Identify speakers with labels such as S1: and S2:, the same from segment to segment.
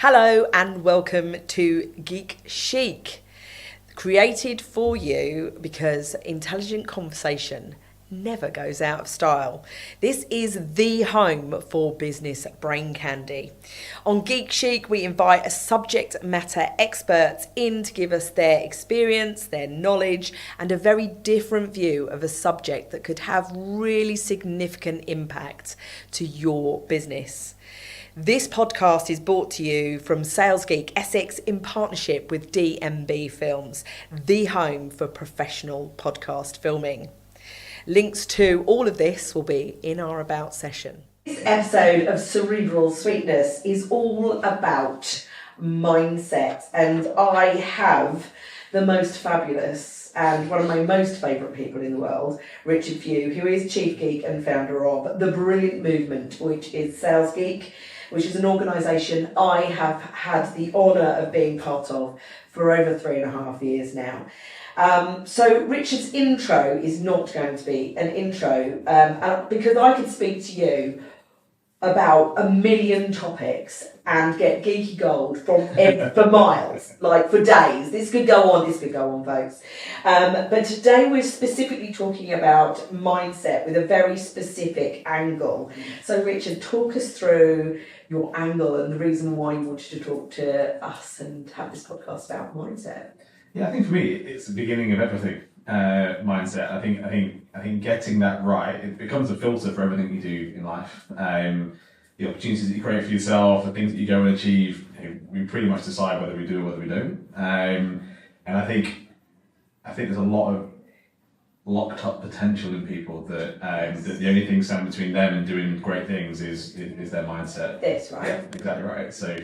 S1: Hello and welcome to Geek Chic, created for you because intelligent conversation never goes out of style. This is the home for business brain candy. On Geek Chic, we invite a subject matter experts in to give us their experience, their knowledge, and a very different view of a subject that could have really significant impact to your business. This podcast is brought to you from Sales Geek Essex in partnership with DMB Films, the home for professional podcast filming. Links to all of this will be in our About section. This episode of Cerebral Sweetness is all about mindset, and I have the most fabulous and one of my most favourite people in the world, Richard Few, who is Chief Geek and founder of the brilliant movement, which is Sales Geek, which is an organisation I have had the honour of being part of for over 3.5 years now. So Richard's intro is not going to be an intro, because I could speak to you about 1 million topics and get geeky gold for miles, like for days. This could go on, folks. But today we're specifically talking about mindset with a very specific angle. So Richard, talk us through your angle and the reason why you wanted to talk to us and have this podcast about mindset.
S2: Yeah, I think for me, it's the beginning of everything. Mindset. I think getting that right, it becomes a filter for everything you do in life. The opportunities that you create for yourself, the things that you go and achieve, we pretty much decide whether we do or whether we don't. And I think there's a lot of locked up potential in people that the only thing standing between them and doing great things is their mindset.
S1: That's right.
S2: Yeah, exactly right. So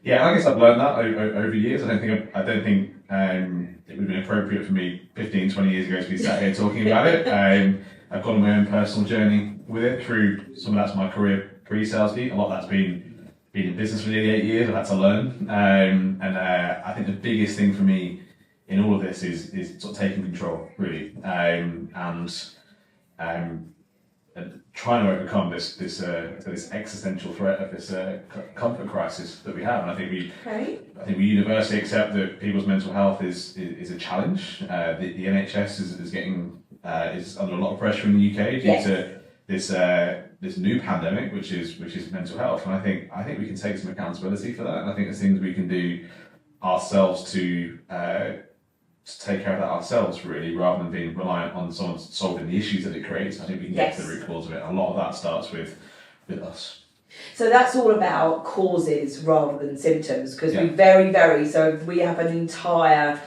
S2: yeah, I guess I've learned that over years. I don't think it would have been appropriate for me 15, 20 years ago to be sat here talking about it. I've gone on my own personal journey with it through some of that's my career pre-Sales Geek. A lot of that's been in business for nearly 8 years. I've had to learn. I think the biggest thing for me in all of this is sort of taking control, really, and trying to overcome this existential threat of this comfort crisis that we have. And I think we universally accept that people's mental health is a challenge. The NHS is under a lot of pressure in the UK due to this new pandemic, which is mental health. And I think we can take some accountability for that. And I think there's things we can do ourselves to take care of that ourselves, really, rather than being reliant on someone solving the issues that it creates. I think we can get to the root cause of it. A lot of that starts with us.
S1: So that's all about causes rather than symptoms, because we so we have an entire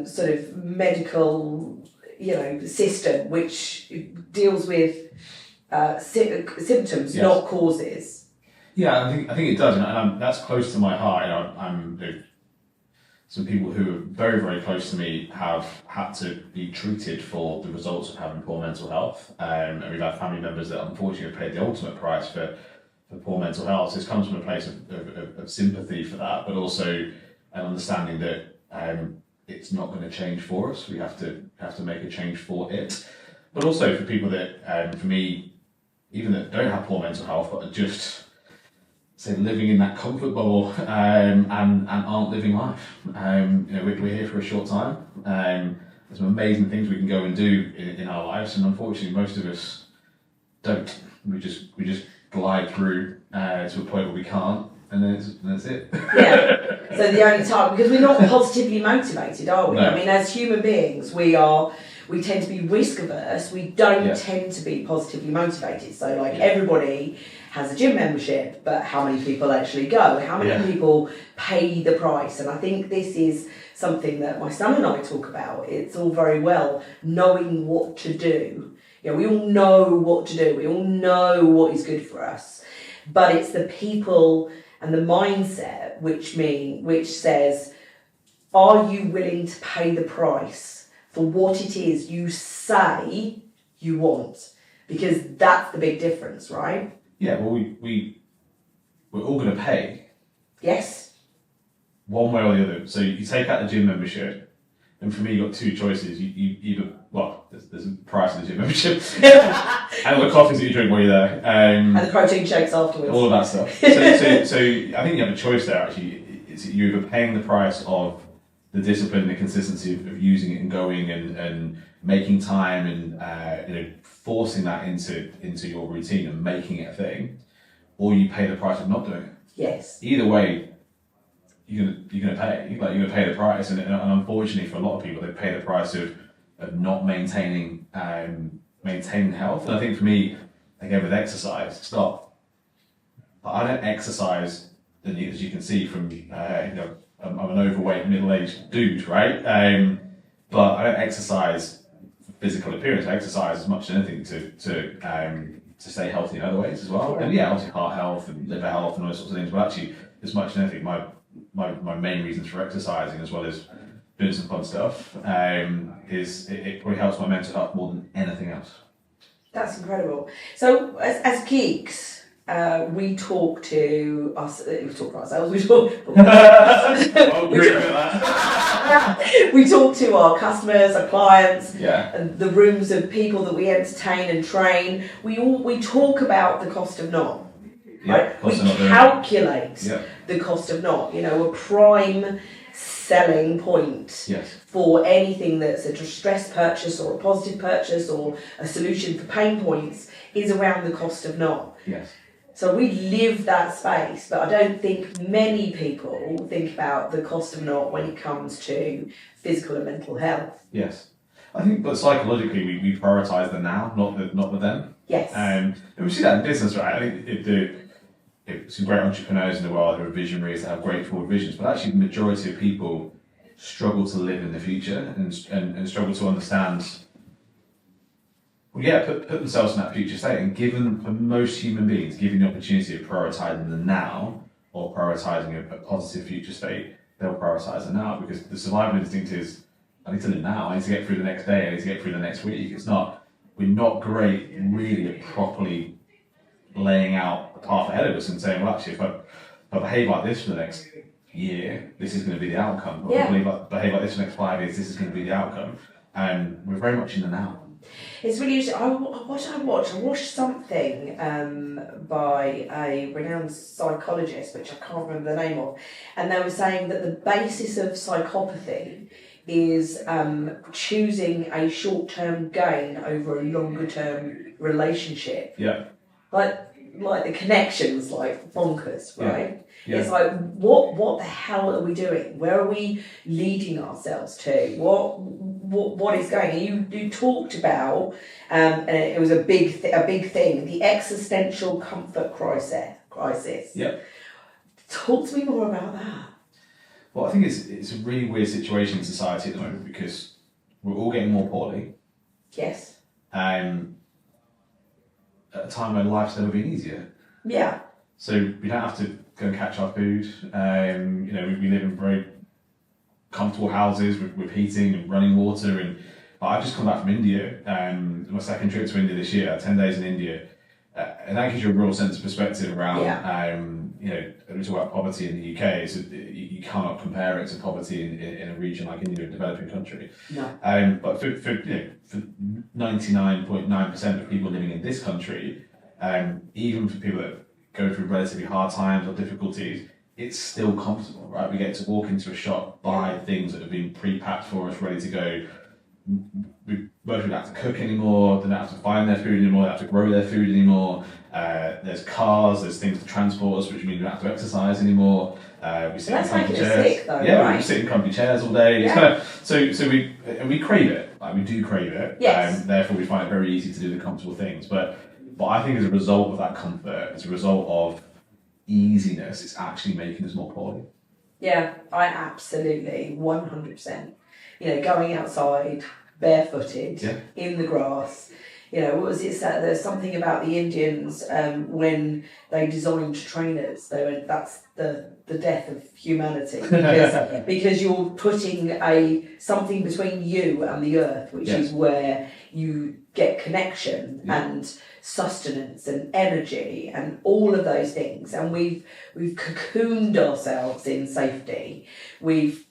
S1: sort of medical, system which deals with symptoms, not causes.
S2: Yeah, I think it does, and that's close to my heart. Some people who are very, very close to me have had to be treated for the results of having poor mental health. And we've had family members that unfortunately have paid the ultimate price for poor mental health. So this comes from a place of sympathy for that, but also an understanding that it's not going to change for us. We have to make a change for it. But also for people that, for me, even that don't have poor mental health, but are just living in that comfort bubble and aren't living life. We're here for a short time. There's some amazing things we can go and do in our lives, and unfortunately, most of us don't. We just glide through to a point where we can't, and then that's it. Yeah.
S1: So the only time, because we're not positively motivated, are we? No. I mean, as human beings, we tend to be risk averse. We don't tend to be positively motivated. So everybody has a gym membership, but how many people actually go? How many people pay the price? And I think this is something that my son and I talk about. It's all very well knowing what to do. We all know what to do. We all know what is good for us. But it's the people and the mindset which says, are you willing to pay the price for what it is you say you want? Because that's the big difference, right?
S2: Yeah, well, we're all going to pay.
S1: Yes.
S2: One way or the other. So you take out the gym membership, and for me, you've got two choices. You either, there's a price in the gym membership, and all the coffees that you drink while you're there,
S1: and the protein shakes afterwards.
S2: all of that stuff. So I think you have a choice there. Actually, it's you're either paying the price of the discipline and the consistency of using it and going and making time and forcing that into your routine and making it a thing, or you pay the price of not doing it.
S1: Yes.
S2: Either way, you're gonna pay. You're gonna pay the price, and unfortunately for a lot of people, they pay the price of not maintaining health. And I think for me, again with exercise, it's not. I don't exercise, as you can see from I'm an overweight middle-aged dude, right? But I don't exercise for physical appearance. I exercise as much as anything to stay healthy in other ways as well. And yeah, obviously heart health and liver health and all those sorts of things. But actually, as much as anything, my main reasons for exercising, as well as doing some fun stuff, is it probably helps my mental health more than anything else.
S1: That's incredible. So as geeks, we talk to ourselves. We talk to our customers, our clients, and the rooms of people that we entertain and train. We talk about the cost of not. Right? We calculate the cost of not. A prime selling point for anything that's a distressed purchase or a positive purchase or a solution for pain points is around the cost of not.
S2: Yes.
S1: So we live that space, but I don't think many people think about the cost of not when it comes to physical and mental health.
S2: Yes. I think, but psychologically, we prioritise the now, not the then.
S1: Yes.
S2: And we see that in business, right? I think some great entrepreneurs in the world who are visionaries that have great forward visions, but actually the majority of people struggle to live in the future and struggle to understand. Put themselves in that future state, and given for most human beings, given the opportunity of prioritising the now or prioritising a positive future state, they'll prioritise the now, because the survival instinct is, I need to live now, I need to get through the next day, I need to get through the next week. We're not great really at properly laying out the path ahead of us and saying, well, actually, if I behave like this for the next year, this is going to be the outcome. Or if I behave like this for the next 5 years, this is going to be the outcome. And we're very much in the now.
S1: It's really interesting. What did I watch? I watched something by a renowned psychologist, which I can't remember the name of, and they were saying that the basis of psychopathy is choosing a short-term gain over a longer-term relationship.
S2: Yeah.
S1: Like the connections, like bonkers, right?
S2: Yeah.
S1: It's like, what the hell are we doing? Where are we leading ourselves to? What is going? You talked about, and it was a big thing, the existential comfort crisis.
S2: Yeah.
S1: Talk to me more about that.
S2: Well, I think it's a really weird situation in society at the moment, because we're all getting more poorly.
S1: Yes.
S2: At a time when life's never been easier.
S1: Yeah.
S2: So we don't have to go and catch our food. We live in very comfortable houses with heating and running water. But I've just come back from India, my second trip to India this year, 10 days in India. And that gives you a real sense of perspective around, we talk about poverty in the UK, so you cannot compare it to poverty in a region like India, a developing country.
S1: No.
S2: But for 99.9% of people living in this country, even for people that go through relatively hard times or difficulties, it's still comfortable, right? We get to walk into a shop, buy things that have been pre-packed for us, ready to go. We don't have to cook anymore, they don't have to find their food anymore, they don't have to grow their food anymore. There's cars, there's things to transport us, which means we don't have to exercise anymore. We sit in comfy chairs.
S1: Sick, though, right?
S2: We sit in comfy chairs all day.
S1: Yeah.
S2: It's kind of, so we crave it. Like, we do crave it.
S1: Yes.
S2: Therefore, we find it very easy to do the comfortable things. But I think as a result of that comfort, as a result of easiness, it's actually making us more poorly.
S1: Yeah, I absolutely 100%. Going outside barefooted in the grass. What was it said? There's something about the Indians when they designed trainers. They went, that's the death of humanity, because you're putting something between you and the earth, which is where you get connection and sustenance and energy and all of those things. And we've cocooned ourselves in safety. We've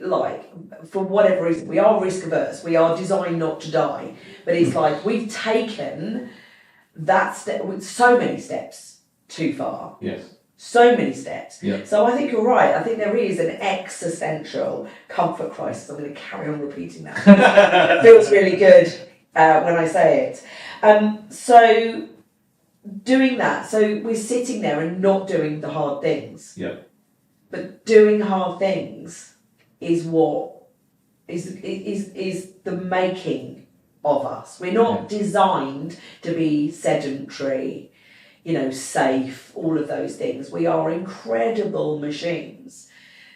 S1: like, for whatever reason, we are risk averse, we are designed not to die, but it's like we've taken that step with so many steps too far.
S2: Yes.
S1: So many steps.
S2: Yeah.
S1: So I think you're right. I think there is an existential comfort crisis. I'm going to carry on repeating that. It feels really good when I say it. So doing that, so we're sitting there and not doing the hard things.
S2: Yeah.
S1: But doing hard things is what is the making of us. We're not designed to be sedentary, safe, all of those things. We are incredible machines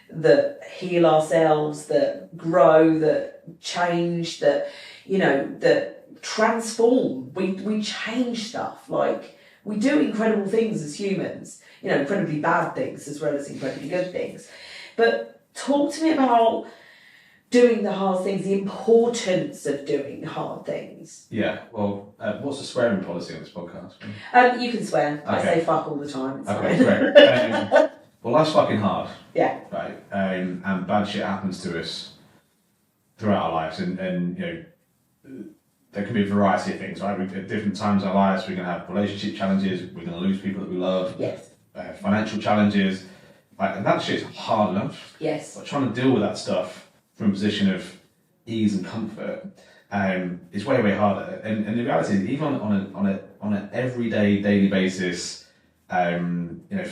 S1: that heal ourselves, that grow, that change, that transform. We change stuff. Like, we do incredible things as humans, incredibly bad things as well as incredibly good things. But talk to me about doing the hard things, the importance of doing hard things.
S2: Yeah, well, what's the swearing policy on this podcast?
S1: You can swear. I say fuck all the time. It's
S2: Okay,
S1: fine.
S2: great. Well, life's fucking hard.
S1: Yeah.
S2: Right. And bad shit happens to us throughout our lives, and there can be a variety of things, right? At different times in our lives, we're going to have relationship challenges, we're going to lose people that we love.
S1: Yes.
S2: Financial challenges, and that shit's hard enough.
S1: Yes.
S2: But trying to deal with that stuff from a position of ease and comfort is way harder. And the reality is, even on an everyday, daily basis, for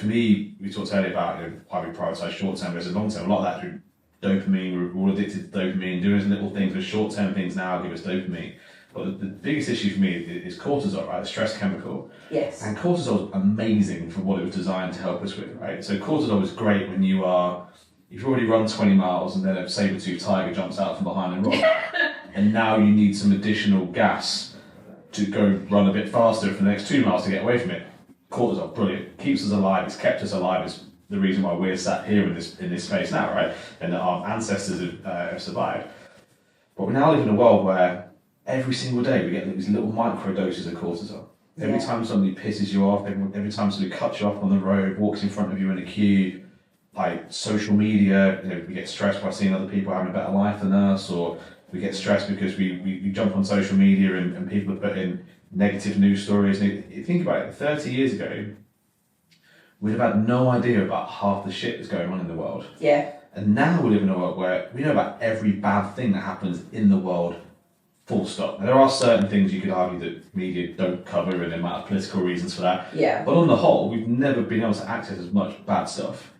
S2: me, we talked earlier about why we prioritise short term versus long term. A lot of that through dopamine. We're all addicted to dopamine. Doing those little things, with short term things now give us dopamine. But the biggest issue for me is cortisol, right? The stress chemical.
S1: Yes.
S2: And cortisol is amazing for what it was designed to help us with, right? So cortisol is great when you've already run 20 miles and then a saber-toothed tiger jumps out from behind a rock. And now you need some additional gas to go run a bit faster for the next 2 miles to get away from it. Cortisol, brilliant. Keeps us alive. It's kept us alive. It's the reason why we're sat here in this space now, right? And that our ancestors have survived. But we now live in a world where every single day we get these little micro doses of cortisol. Every time somebody pisses you off, every time somebody cuts you off on the road, walks in front of you in a queue, like social media, we get stressed by seeing other people having a better life than us, or we get stressed because we jump on social media and people are putting negative news stories. And you think about it, 30 years ago, we'd have had no idea about half the shit that's going on in the world.
S1: Yeah.
S2: And now we live in a world where we know about every bad thing that happens in the world, full stop. Now, there are certain things you could argue that media don't cover, and there might have political reasons for that.
S1: Yeah.
S2: But on the whole, we've never been able to access as much bad stuff.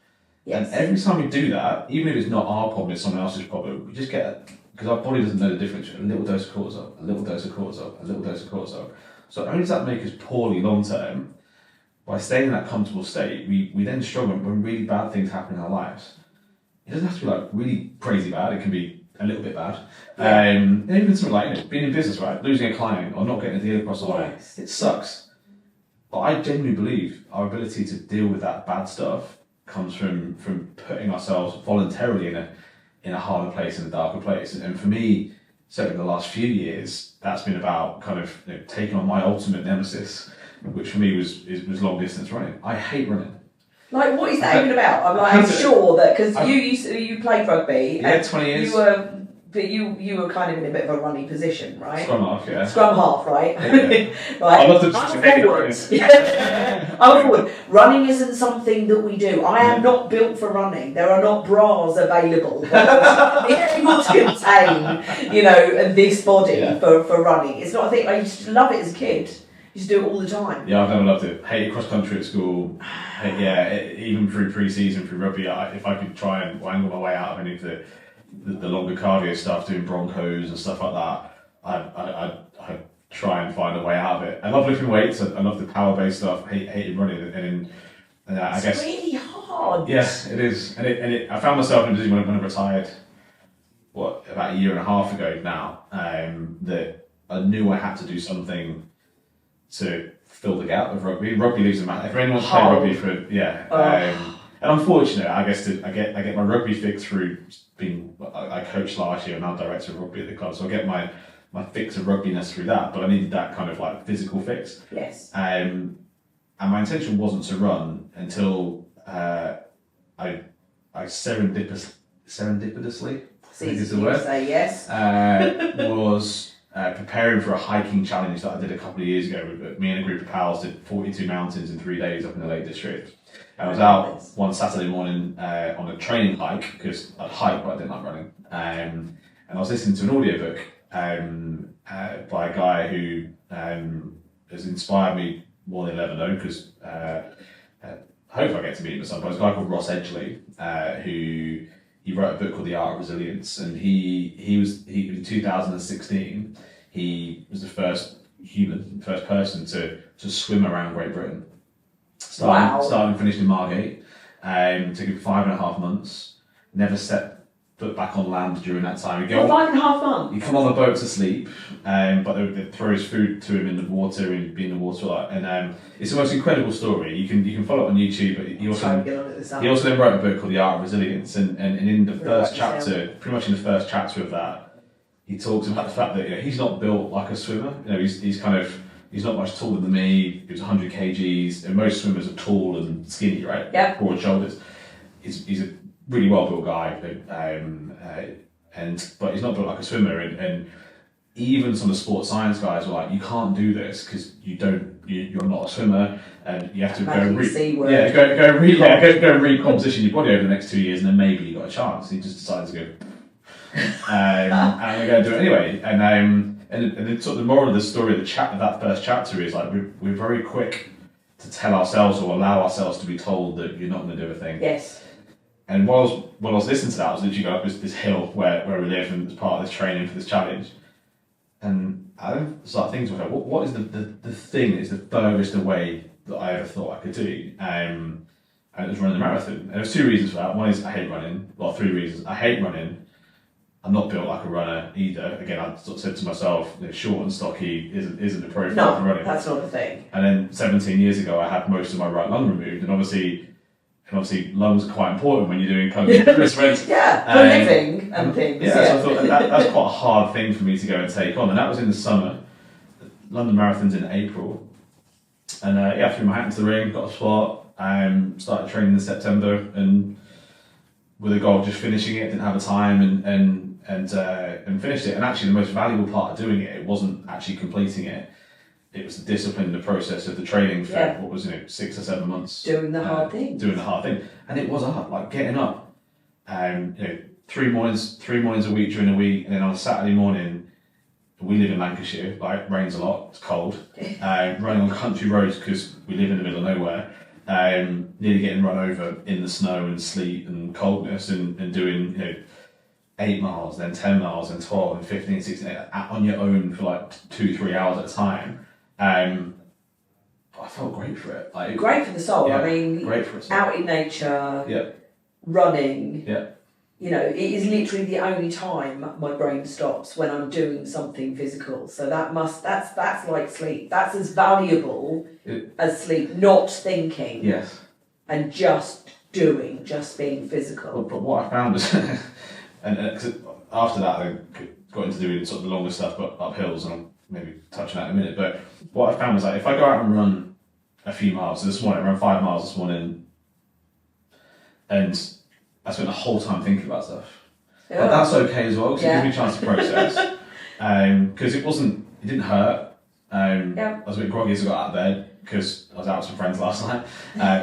S2: Yes. And every time we do that, even if it's not our problem, it's someone else's problem, we just get, because our body doesn't know the difference, a little dose of cortisol, a little dose of cortisol, a little dose of cortisol. So only does that make us poorly long term, by staying in that comfortable state, we then struggle when really bad things happen in our lives. It doesn't have to be like really crazy bad, it can be a little bit bad. Yeah. And even something like being in business, right? Losing a client or not getting a deal across the line, it sucks. But I genuinely believe our ability to deal with that bad stuff comes from putting ourselves voluntarily in a harder place, in a darker place. And for me, certainly the last few years, that's been about kind of taking on my ultimate nemesis, which for me was long distance running. I hate running.
S1: Like, what is that even about? I'm sure that, because you played rugby.
S2: Yeah, 20 years.
S1: You were kind of in a bit of a running position, right?
S2: Scrum half, yeah.
S1: Scrum half, right?
S2: Yeah.
S1: Right.
S2: I love the
S1: I'm forward. Running isn't something that we do. I am not built for running. There are not bras available able to contain, this body for running. It's not a thing. I used to love it as a kid. Used to do it all the time.
S2: Yeah, I've never loved it. Hated cross country at school. Even through pre-season, through rugby, if I could try and wangle my way out of any of the longer cardio stuff, doing Broncos and stuff like that, I'd try and find a way out of it. I love lifting weights. I love the power-based stuff. Hated running, and I guess
S1: it's really hard.
S2: Yes, it is, and I found myself in a position when I retired. About a year and a half ago now, that I knew I had to do something to fill the gap of rugby. Rugby leaves a man. If anyone's played rugby for and I'm fortunate, I guess, I get my rugby fix through being. I coached last year, and I'm director of rugby at the club, so I get my fix of rugbyness through that. But I needed that kind of like physical fix.
S1: Yes.
S2: And my intention wasn't to run until I serendipitously serendipitously, I think is the
S1: You
S2: word,
S1: say yes.
S2: was preparing for a hiking challenge that I did a couple of years ago. Me and a group of pals did 42 mountains in 3 days up in the Lake District. I was out one Saturday morning on a training hike, because I'd hike but I didn't like running. And I was listening to an audiobook by a guy who has inspired me more than you'll ever know, because I hope I get to meet him at some point. There's a guy called Ross Edgley, who he wrote a book called The Art of Resilience, and he was in 2016. He was the first person to swim around Great Britain. Started and finished in Margate. Took him 5.5 months. Never set foot back on land during that time.
S1: 5.5 months.
S2: He'd come on the boat to sleep, but they'd throw his food to him in the water, and he'd be in the water a lot. And it's the most incredible story. You can follow it on YouTube. But he also then wrote a book called The Art of Resilience, and in the first chapter, pretty much in the first chapter of that, he talks about the fact that he's not built like a swimmer. He's not much taller than me. He was 100 kgs, and most swimmers are tall and skinny, right?
S1: Yeah.
S2: Broad shoulders. He's a really well built guy, but he's not built like a swimmer. And even some of the sports science guys were like, you can't do this because you're not a swimmer, and you have to go and recomposition your body over the next 2 years, and then maybe you got a chance. He just decided to go, and we're going to do it anyway. And sort of the moral of the story of that first chapter is like we're very quick to tell ourselves or allow ourselves to be told that you're not going to do a thing.
S1: Yes.
S2: And while I was listening to that, I was literally going up this hill where we live, and as part of this training for this challenge. And I started thinking to myself, what is the thing that is the furthest away that I ever thought I could do? And it was running the marathon. And there's 2 reasons for that. One is I hate running. Well, 3 reasons. I hate running. I'm not built like a runner either. Again, I sort of said to myself, short and stocky isn't the profile for running.
S1: That's not a thing.
S2: And then 17 years ago, I had most of my right lung removed, and obviously lungs are quite important when you're doing kind of risk rent.
S1: Yeah, for living and things.
S2: Yeah, so I thought that's quite a hard thing for me to go and take on, and that was in the summer. London Marathon's in April, and I threw my hat into the ring, got a spot, started training in September, and with a goal of just finishing it. Didn't have a time, and finished it. And actually, the most valuable part of doing it wasn't actually completing it. It was the discipline, the process of the training for what was 6 or 7 months.
S1: Doing the hard thing.
S2: And it was hard, like getting up. 3 mornings a week during the week, and then on a Saturday morning, we live in Lancashire, like rains a lot, it's cold. Running on country roads because we live in the middle of nowhere. Nearly getting run over in the snow and sleet and coldness, and doing 8 miles, then 10 miles, then 12, and 15, 16, on your own for like 2-3 hours at a time. I felt great for it.
S1: Great for the soul.
S2: Yeah,
S1: I mean,
S2: great for it.
S1: Out in nature, running.
S2: Yeah.
S1: It is literally the only time my brain stops, when I'm doing something physical. So that's like sleep. That's as valuable as sleep. Not thinking.
S2: Yes.
S1: And just being physical.
S2: But what I found was, and after that, I got into doing sort of the longer stuff, but up hills, and I'll maybe touch on that in a minute. But what I found was, like, if I go out and run a few miles, so this morning I ran 5 miles this morning, and I spent the whole time thinking about stuff. Yeah. But that's okay as well, because it gives me a chance to process. Because it didn't hurt. I was a bit groggy as I got out of bed, because I was out with some friends last night.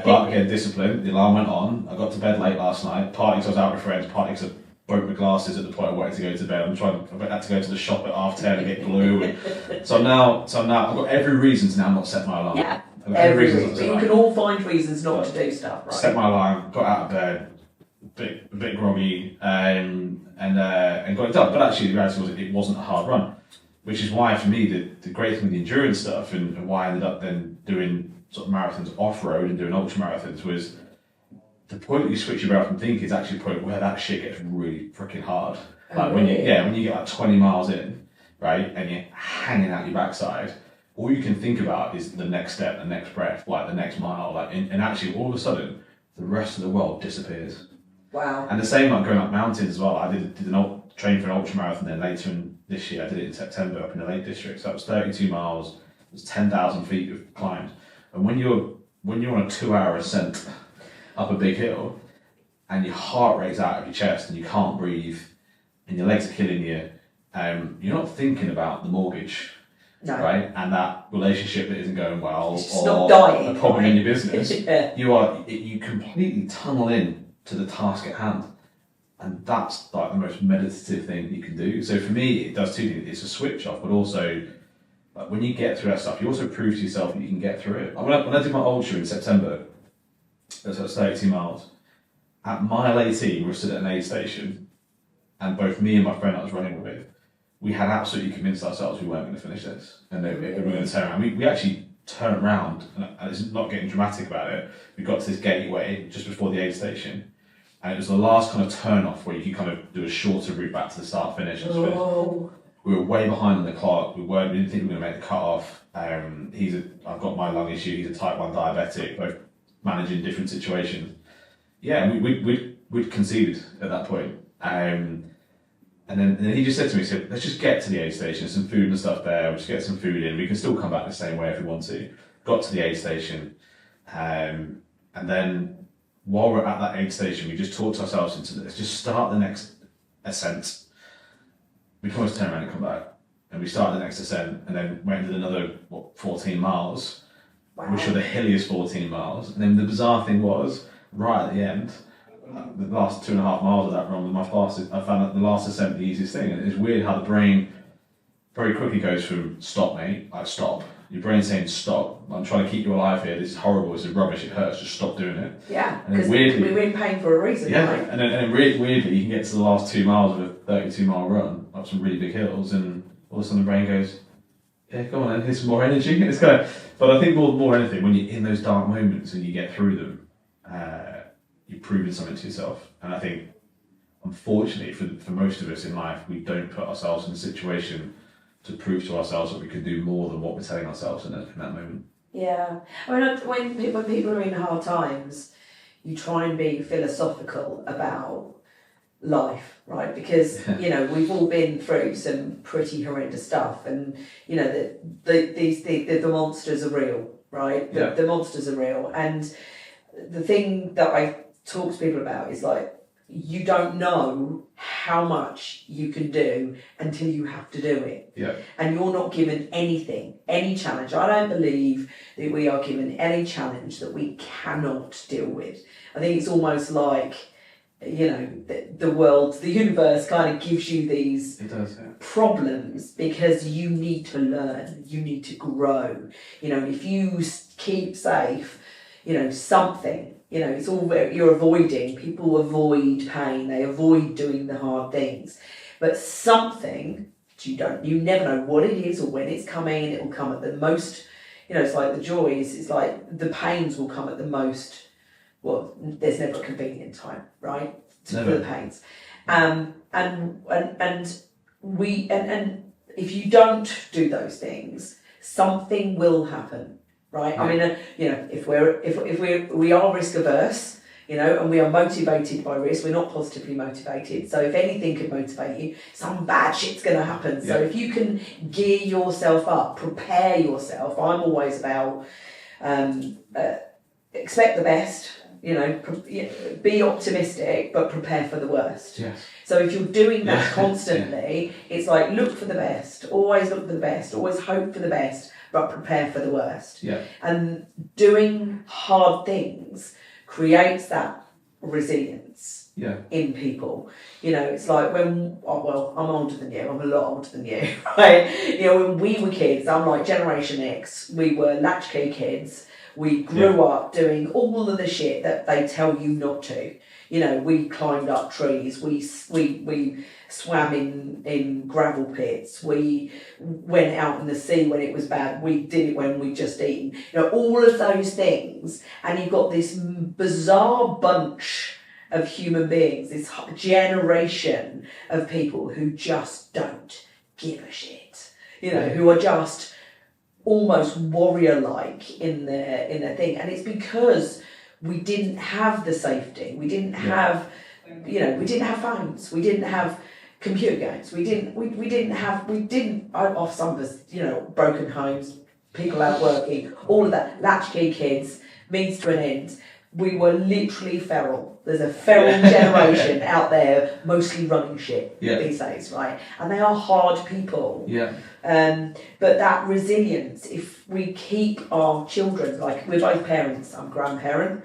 S2: But again, discipline, the alarm went on. I got to bed late last night, partly because I was out with friends, partly because I broke my glasses at the point I wanted to go to bed. I had to go to the shop at 10:30 and get glue. So I'm now, I've got every reason to now not set my alarm.
S1: Yeah, every reason. But you can all find reasons not to do stuff, right? Set
S2: my alarm, got out of bed, a bit groggy, and got it done. But actually, the reality was it wasn't a hard run, which is why for me the great thing with the endurance stuff, and why I ended up then doing sort of marathons off road and doing ultra marathons, was the point that you switch your brain from thinking is actually the point where that shit gets really freaking hard. Like when you get like 20 miles in, right, and you're hanging out your backside, all you can think about is the next step, the next breath, like the next mile, like, and actually all of a sudden the rest of the world disappears.
S1: Wow.
S2: And the same like going up mountains as well. I did train for an ultra marathon then later in this year. I did it in September up in the Lake District. So that was 32 miles. It was 10,000 feet of climbed. And when you're on a 2-hour ascent up a big hill, and your heart rate's out of your chest and you can't breathe and your legs are killing you, you're not thinking about the mortgage, right? And that relationship that isn't going well,
S1: or not dying,
S2: a problem in your business.
S1: Yeah.
S2: You completely tunnel in to the task at hand. And that's like the most meditative thing you can do. So for me, it does two things. It's a switch off, but also when you get through that stuff, you also prove to yourself that you can get through it. When I did my ultra in September, it was 32 miles. At mile 18, we were stood at an aid station, and both me and my friend I was running with, we had absolutely convinced ourselves we weren't going to finish this, and we were going to turn around. We actually turned around, and it's not getting dramatic about it. We got to this gateway just before the aid station, and it was the last kind of turn off where you can kind of do a shorter route back to the start finish.
S1: Oh.
S2: We were way behind on the clock. We didn't think we were going to make the cut off. I've got my lung issue. He's a type 1 diabetic, both managing different situations. Yeah, we'd conceded at that point. And then he just said to me, he said, let's just get to the aid station. There's some food and stuff there. We'll just get some food in. We can still come back the same way if we want to. Got to the aid station. And then while we're at that aid station, we just talked ourselves into let's just start the next ascent. We can always turn around and come back. And we started the next ascent and then went and did another, 14 miles, which were the hilliest 14 miles. And then the bizarre thing was, right at the end, the last 2.5 miles of that run was I found that the last ascent the easiest thing. And it's weird how the brain very quickly goes from stop, mate, like stop. Your brain's saying stop. I'm trying to keep you alive here. This is horrible. This is rubbish. It hurts. Just stop doing it.
S1: Yeah, because we were in pain for a reason,
S2: yeah,
S1: right?
S2: And then weirdly, you can get to the last 2 miles of a 32-mile run up some really big hills, and all of a sudden the brain goes, yeah, go on, then, here's some more energy. It's kind of, but I think more anything, when you're in those dark moments and you get through them, you're proving something to yourself. And I think, unfortunately, for most of us in life, we don't put ourselves in a situation to prove to ourselves that we can do more than what we're telling ourselves in that moment.
S1: Yeah, I mean, when people are in hard times, you try and be philosophical about life, right? Because we've all been through some pretty horrendous stuff, and the monsters are real, right? The monsters are real, and the thing that I talk to people about is like, you don't know how much you can do until you have to do it.
S2: Yeah.
S1: And you're not given anything, any challenge. I don't believe that we are given any challenge that we cannot deal with. I think it's almost like, the world, the universe kind of gives you these problems because you need to learn, you need to grow. If you keep safe, something, it's all you're avoiding. People avoid pain, they avoid doing the hard things. But something, you never know what it is or when it's coming, it will come at the most, it's like the joys, it's like the pains will come at the most. Well, there's never a convenient time, right? For the pains. And if you don't do those things, something will happen. Right. Yeah. I mean, if we are risk averse, and we are motivated by risk, we're not positively motivated. So if anything could motivate you, some bad shit's going to happen. So if you can gear yourself up, prepare yourself. I'm always about expect the best. Be optimistic, but prepare for the worst.
S2: Yes.
S1: So if you're doing that constantly, it's like look for the best. Always look for the best. Always hope for the best, but prepare for the worst.
S2: Yeah.
S1: And doing hard things creates that resilience in people. It's like when, I'm older than you, I'm a lot older than you, right? When we were kids, I'm like Generation X, we were latchkey kids. We grew up doing all of the shit that they tell you not to. We climbed up trees, we swam in gravel pits, we went out in the sea when it was bad, we did it when we'd just eaten. All of those things, and you've got this bizarre bunch of human beings, this generation of people who just don't give a shit, who are just almost warrior-like in their thing, and it's because we didn't have the safety. We didn't have, we didn't have phones. We didn't have computer games. We didn't have some of us, broken homes, people out working, all of that, latchkey kids, means to an end. We were literally feral. There's a feral generation out there, mostly running shit these days, right? And they are hard people.
S2: Yeah.
S1: But that resilience, if we keep our children, like we're both parents, I'm a grandparent,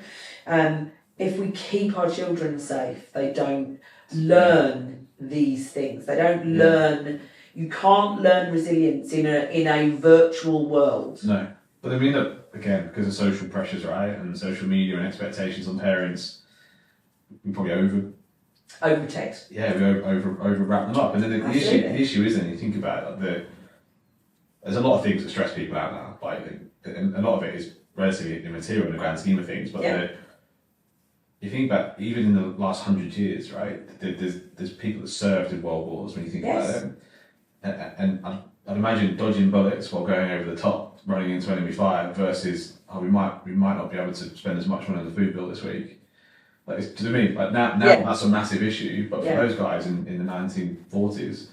S1: if we keep our children safe, they don't learn these things. They don't learn. You can't learn resilience in a virtual world.
S2: No, but I mean, look, again, because of social pressures, right, and social media and expectations on parents, we probably
S1: overtext.
S2: Yeah, we over wrap them up, and then the issue isn't. You think about it, there's a lot of things that stress people out now, and a lot of it is relatively immaterial in the grand scheme of things. But you think about even in the last 100 years, right? There's people that served in world wars. When you think about it. And I'd imagine dodging bullets while going over the top, running into enemy fire, versus we might not be able to spend as much money on the food bill this week. Like, to me, like now that's a massive issue. But for those guys in the 1940s,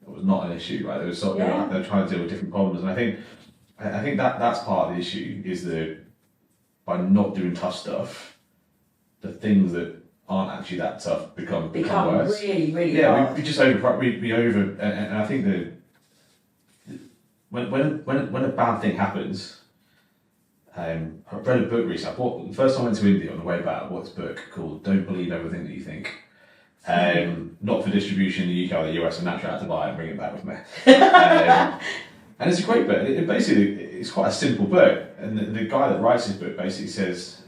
S2: it was not an issue, right? They were sort of they're trying to deal with different problems, and I think that's part of the issue is by not doing tough stuff, the things that aren't actually that tough become worse.
S1: Really hard.
S2: We just and I think that when a bad thing happens, I read a book recently. The first time I went to India on the way back, I bought this book called "Don't Believe Everything That You Think." Not for distribution in the UK or the US. I'm naturally had to buy it and bring it back with me. And it's a great book. It's quite a simple book, and the guy that writes this book basically says,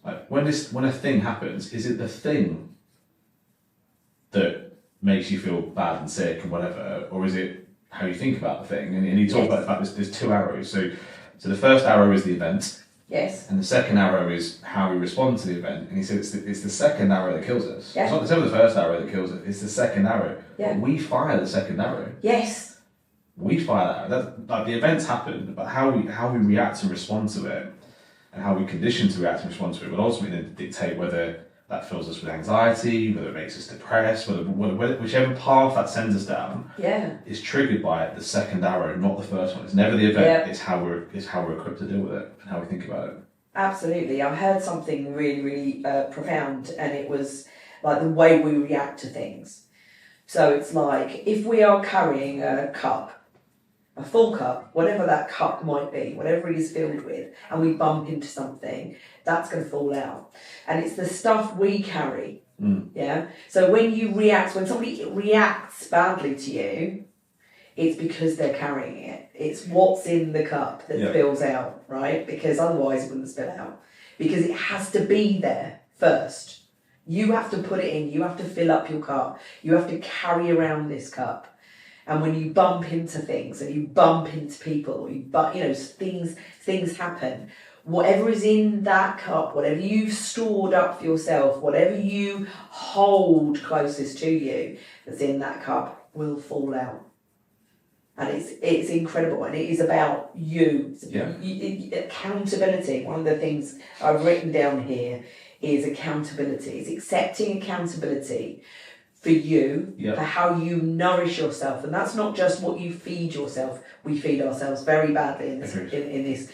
S2: like, when a thing happens, is it the thing that makes you feel bad and sick and whatever, or is it how you think about the thing? And he talks about the fact there's two arrows. So the first arrow is the event.
S1: Yes.
S2: And the second arrow is how we respond to the event. And he said it's the second arrow that kills us.
S1: Yeah.
S2: It's not the first arrow that kills us, it's the second arrow.
S1: Yeah.
S2: But we fire the second arrow.
S1: Yes.
S2: We fire that arrow. Like, the events happen, but how we react and respond to it, and how we condition to react and respond to it, will ultimately then dictate whether that fills us with anxiety, whether it makes us depressed, whether whichever path that sends us down is triggered by the second arrow, not the first one. It's never the event, it's how we're equipped to deal with it and how we think about it.
S1: Absolutely. I heard something really, really profound, and it was like the way we react to things. So it's like, if we are carrying a cup, a full cup, whatever that cup might be, whatever it is filled with, and we bump into something, that's going to fall out. And it's the stuff we carry. Yeah. So when somebody reacts badly to you, it's because they're carrying it. It's what's in the cup that spills out, right? Because otherwise it wouldn't spill out. Because it has to be there first. You have to put it in. You have to fill up your cup. You have to carry around this cup. And when you bump into things and you bump into people, things happen. Whatever is in that cup, whatever you've stored up for yourself, whatever you hold closest to you that's in that cup will fall out. And it's incredible, and it is about you. Accountability. One of the things I've written down here is accountability. It's accepting accountability for you, for how you nourish yourself, and that's not just what you feed yourself. We feed ourselves very badly in this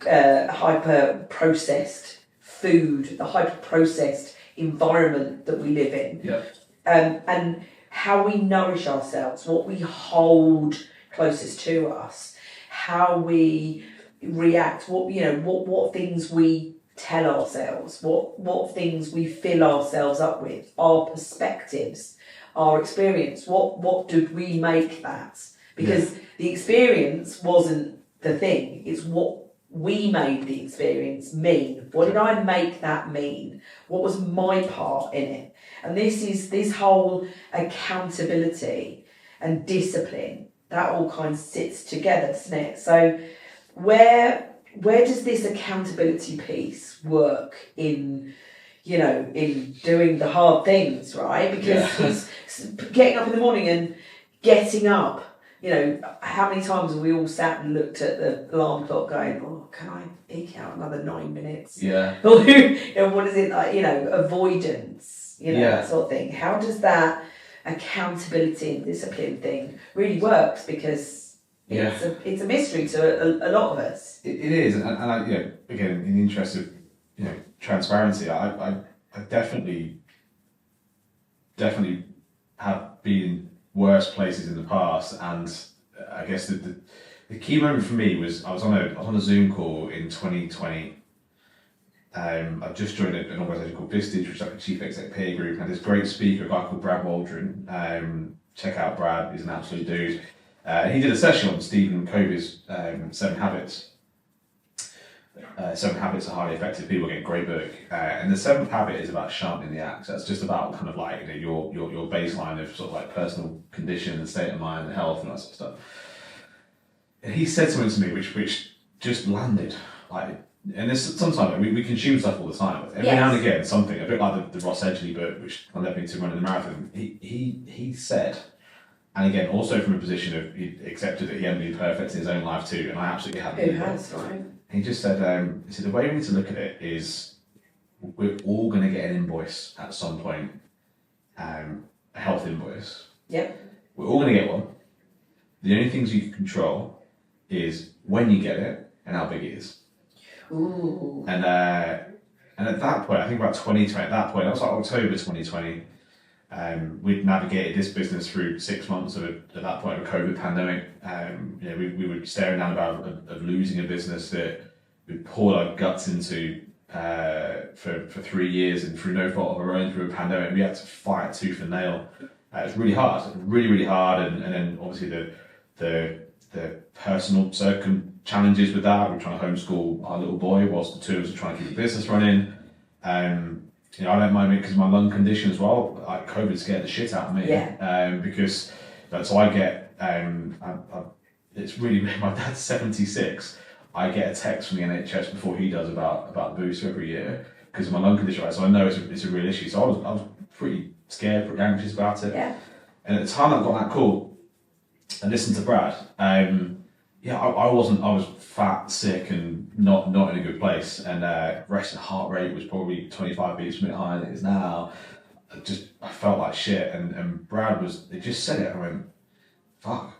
S1: hyper processed food, the hyper processed environment that we live in, and how we nourish ourselves, what we hold closest to us, how we react, what things we tell ourselves, what things we fill ourselves up with, our perspectives, our experience, what did we make that? Because the experience wasn't the thing, it's what we made the experience mean. What did I make that mean? What was my part in it? And this whole accountability and discipline, that all kind of sits together, doesn't it? So where does this accountability piece work in doing the hard things, right? Because it's getting up in the morning and getting up. How many times have we all sat and looked at the alarm clock going, oh, can I eke out another 9 minutes?
S2: Yeah.
S1: Or, what is it like, avoidance, that sort of thing. How does that accountability and discipline thing really works? Because It's a mystery to a lot of us.
S2: It is, and I, again, in the interest of transparency, I definitely have been worse places in the past, and I guess the key moment for me was I was on a Zoom call in 2020. I've just joined an organisation called buisness, which is like a chief exec peer group, and had this great speaker, a guy called Brad Waldron. Check out Brad; he's an absolute dude. He did a session on Stephen Covey's 7 Habits. 7 Habits are highly effective people. Get great book. And the 7th habit is about sharpening the axe. That's just about kind of like your baseline of sort of like personal condition and state of mind and health and that sort of stuff. And he said something to me which just landed like. And this sometimes we consume stuff all the time. Every now and again, something a bit like the Ross Edgley book, which led me to running the marathon. He said. And again, also from a position of he accepted that he hadn't been perfect in his own life too, and I absolutely haven't.
S1: Who has, right?
S2: He just said, the way we need to look at it is we're all going to get an invoice at some point, a health invoice. Yep. We're all going to get one. The only things you can control is when you get it and how big it is. Ooh. And at that point, I think about 2020, at that point, that was like October 2020. We'd navigated this business through 6 months of at that point of a COVID pandemic. We were staring down about of losing a business that we poured our guts into for 3 years, and through no fault of our own through a pandemic, we had to fight tooth and nail. It was really hard, really hard, and then obviously the personal challenges with that. We're trying to homeschool our little boy whilst the two of us are trying to keep the business running. I don't mind it because of my lung condition as well. Like COVID scared the shit out of me. Yeah. Because so I get it's really my dad's 76. I get a text from the NHS before he does about the booster every year because of my lung condition. Right? So I know it's a real issue. So I was pretty scared, pretty anxious about it. Yeah. And at the time I got that call and listened to Brad. I was fat, sick, and not in a good place. And resting heart rate was probably 25 beats a minute higher than it is now. I felt like shit. And Brad they just said it. I went, fuck.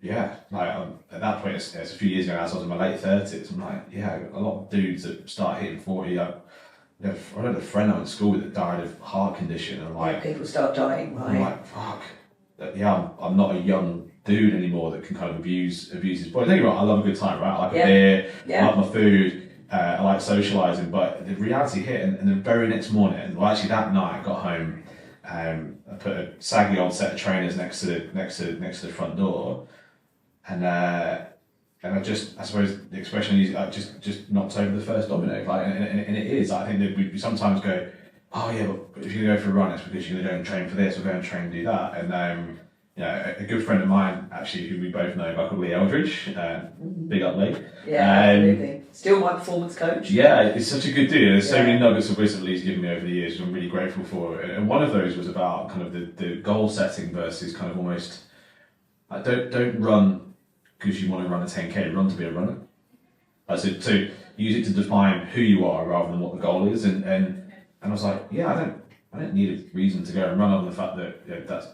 S2: Yeah. Like at that point, it's a few years ago now, so I was in my late 30s. I'm like, yeah, a lot of dudes that start hitting 40. I had a friend I went to school with that died of heart condition. And I'm like,
S1: people start dying, right?
S2: I'm like, fuck. Yeah, I'm not a young dude anymore that can kind of abuse his body. Don't get me wrong, I love a good time, right? I like a beer, I like my food, I like socialising, but the reality hit, and the very next morning, well actually that night I got home, I put a saggy old set of trainers next to the front door, and I suppose the expression is I just knocked over the first domino, like, and it is. I think that we sometimes go, oh yeah, but if you're going to go for a run, it's because you're going to go and train for this or go and train and do that, and a good friend of mine, actually, who we both know, a guy called Lee Eldridge, big up Lee. Yeah,
S1: absolutely. Still my performance coach.
S2: Yeah, he's such a good dude. There's so many nuggets of wisdom Lee's given me over the years, which I'm really grateful for. And one of those was about kind of the goal setting versus kind of almost, like, don't run because you want to run a 10K, run to be a runner. So use it to define who you are rather than what the goal is. And I was like, yeah, I don't need a reason to go and run, other than the fact that that's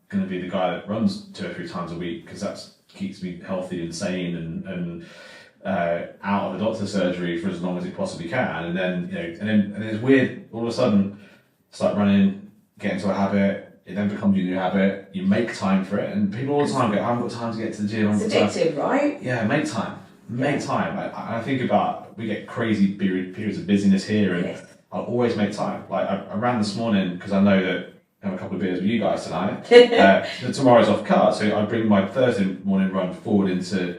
S2: going to be the guy that runs 2 or 3 times a week, because that keeps me healthy and sane and out of the doctor's surgery for as long as it possibly can. And then and then it's weird, all of a sudden start running, get into a habit, it then becomes your new habit, you make time for it, and people all the time go, I haven't got time to get to the gym.
S1: It's addictive, right?
S2: Yeah, make time. I think about, we get crazy periods of busyness here, and I'll always make time. Like I ran this morning because I know that have a couple of beers with you guys tonight. Tomorrow's off card, so I bring my Thursday morning run forward into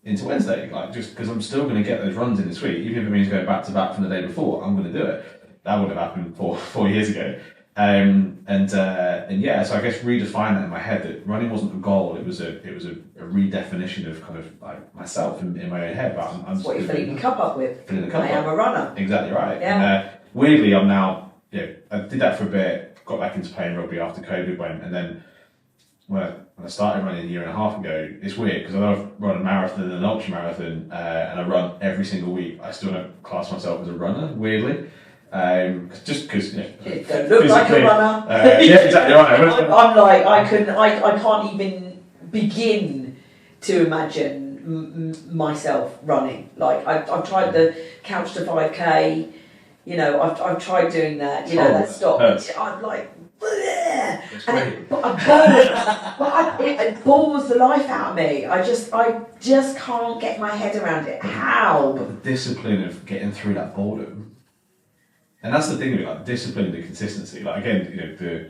S2: Wednesday, like just because I'm still going to get those runs in this week, even if it means going back to back from the day before. I'm going to do it. That would have happened 4 years ago, and yeah. So I guess redefine that in my head, that running wasn't a goal; it was a redefinition of kind of like myself in my own head. But I'm
S1: what you're filling the cup up with.
S2: Filling the cup
S1: I am a runner.
S2: Exactly right.
S1: Yeah.
S2: And, weirdly, I'm now. I did that for a bit. Got back into playing rugby after COVID went, and then when I started running a year and a half ago, it's weird because I've run a marathon and an ultra marathon, and I run every single week. I still don't class myself as a runner, weirdly, just because
S1: you don't look like a runner.
S2: Yeah, exactly right.
S1: I'm like I can't even begin to imagine myself running. Like I've tried the couch to 5K. You know, I've tried doing that. You know, that stop. I'm like, it bores the life out of me. I just can't get my head around it. How?
S2: But the discipline of getting through that boredom, and that's the thing with it, like discipline and the consistency. Like again, you know,